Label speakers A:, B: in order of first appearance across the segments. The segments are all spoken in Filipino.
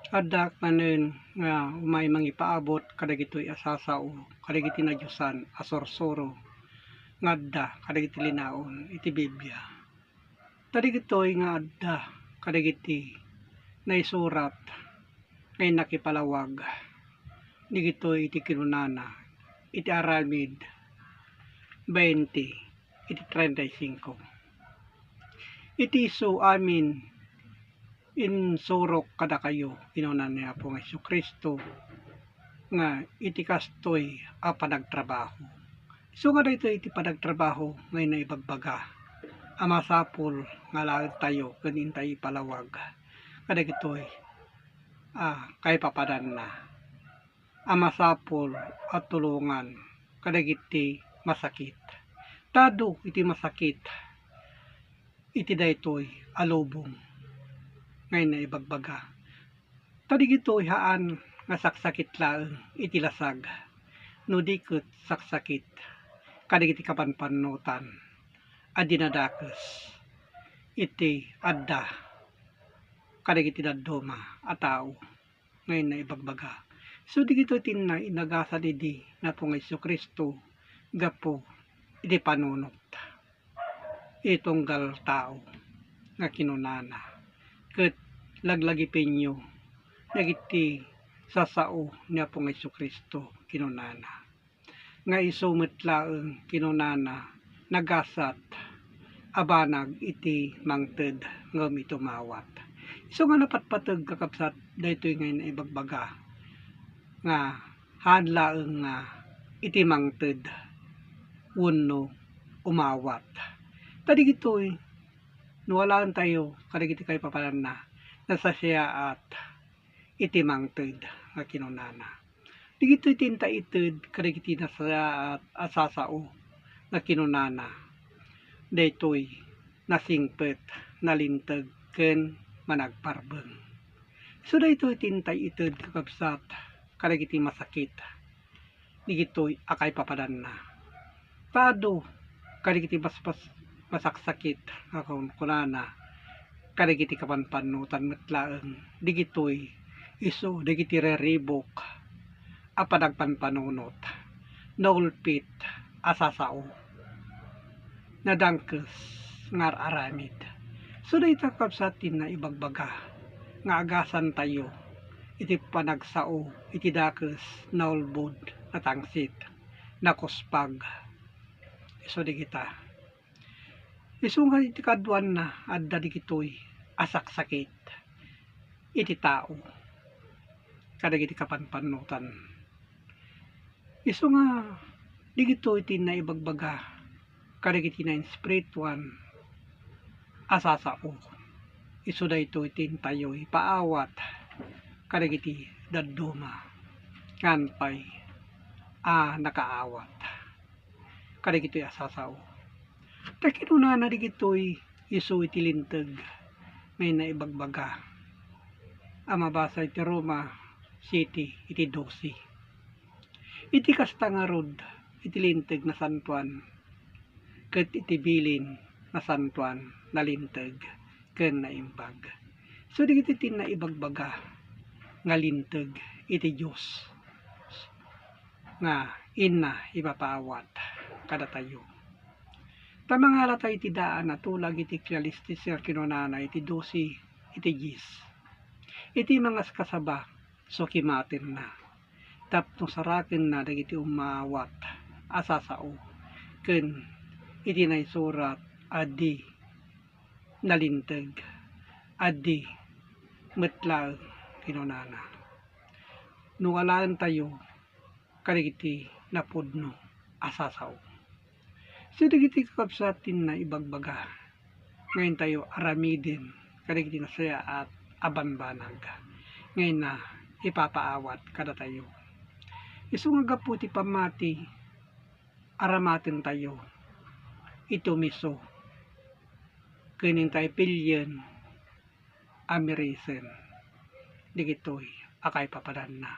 A: Adda kanen nga umay mangipaabot kadagitoy asasao, kadagiti na Diyosan asorsoro ngadda kadagiti linaon iti Biblia. Kadagitoy nga adda kadagiti naisurat ngay nakipalawag digitoy iti kinunana iti aramid 20 iti 35. Iti isu amin insurok kada kayo kinunan ni Apong Jesucristo nga iti kastoy a panagtrabaho. So nga dito iti panagtrabaho ngay na ibagbaga amasapol nga laag tayo kanin tayo palawag kadagitoy kay papadan na amasapol at tulungan kadagiti masakit. Tado iti masakit iti daytoy alubong ngay na ibagbaga. Tadigitoy haan nga saksakit laeng iti lasag no diket saksakit kadagiti kapanpanutan a dinadakes iti adda kadagiti dadduma a tao ngay na ibagbaga. So digito tinna inagasan idi na Apong Jesucristo gapo iti panunot itunggal tao nga kinunana ket laglagipinyo dagiti sasao ni Apong Jesucristo kinunana nga isumet laeng kinunana nagasat abanag iti mangted ngem itumawat. So nga napatpateg kakabsat daytoy ngay na ibagbaga nga haan laeng nga iti mangted wenno umawat. Tadigitoy no walaan tayo kadagiti kay papanan na nasasya at iti mangted nga kinunana. Digitoy tinta ited kadagiti nasaya at asasao nga kinunana daytoy nasingpet nalinteg ken managparbeng. So daytoy tintay ited kakabsat kadagiti masakit digitoy akay papadan na. Tado kadagiti masaksakit nga kunana kadagiti kapanpanutan met laeng digitoy isu dagiti reribok a panagpanpanunot naulpit asasao nadangkes ngar aramid. So dayta kakabsatin na ibagbaga nga agasan tayo iti panagsao iti dakes naulbod natangsit nakuspag isu digita. Isu nga iti kaduan na adda digitoy asaksakit iti tao kadagiti kapanpanutan. Isu nga digitoy ti naibagbaga kadagiti na espirituan asasao. Isu daytoy tintayoy paawat kadagiti dadduma nganpay nakaawat kadagiti asasao. Ta kinunana digitoy isu iti linteg may naibagbaga a mabasa iti Roma City iti 12. Iti kasta nga rod iti linteg na santuan ket iti bilin na santuan na linteg ken naimbag. So digiti tin naibagbaga nga linteg iti Dios nga inna ipapaawat kada tayo. Tamangala tayo iti daan na tulag iti Ecclesiastes kinunana iti 12 iti 10. Iti mga kasaba so kimaten na tapno saraken na dagiti umawat asasao ken iti naisurat adi nalinteg adi metlag kinunana. No walaan tayo kadagiti napudno asasao. So digiti kakabsatin na ibagbaga ngayon tayo aramidin kadagiti nasaya at abanbanag ngayon na ipapaawat kada tayo. Isu nga gapu ti pamati aramaten tayo ito miso kenin tayo pilyen amerisen digitoy akay papadan na.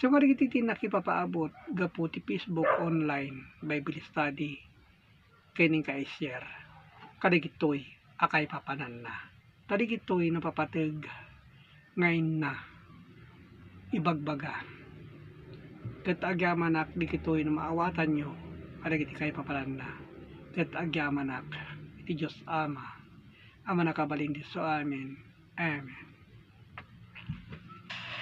A: So nga digiti nakipapaabot gapu ti Facebook online Bible study kenin ka i-share kadagitoy akay papanan na. Tadigitoy napapateg ngayon na ibagbaga. Ket agyamanak di kitoy na maawatan nyo, kadagiti kayo papalanda. Ket agyamanak iti Diyos Ama, Ama nakabalin di so amin. Amen.